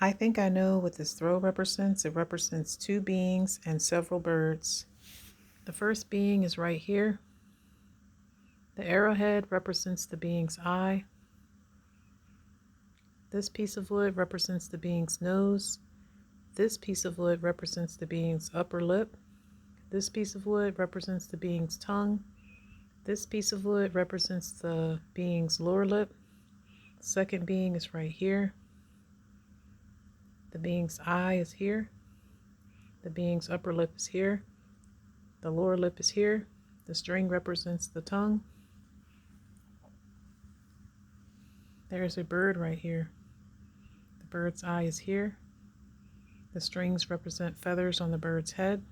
I think I know what this throw represents. It represents two beings and several birds. The first being is right here. The arrowhead represents the being's eye. This piece of wood represents the being's nose. This piece of wood represents the being's upper lip. This piece of wood represents the being's tongue. This piece of wood represents the being's lower lip. The second being is right here. The being's eye is here. The being's upper lip is here. The lower lip is here. The string represents the tongue. There's a bird right here. The bird's eye is here. The strings represent feathers on the bird's head.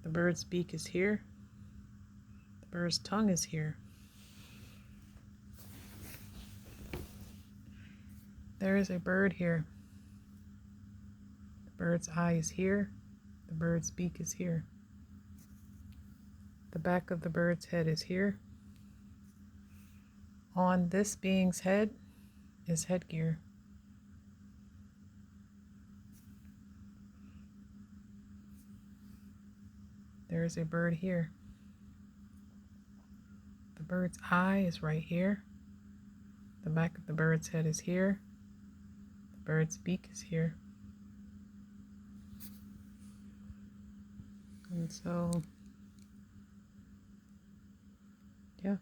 The bird's beak is here. The bird's tongue is here. There is a bird here. The bird's eye is here. The bird's beak is here. The back of the bird's head is here. On this being's head is headgear. There is a bird here. The bird's eye is right here. The back of the bird's head is here. The bird's beak is here. And so, yeah.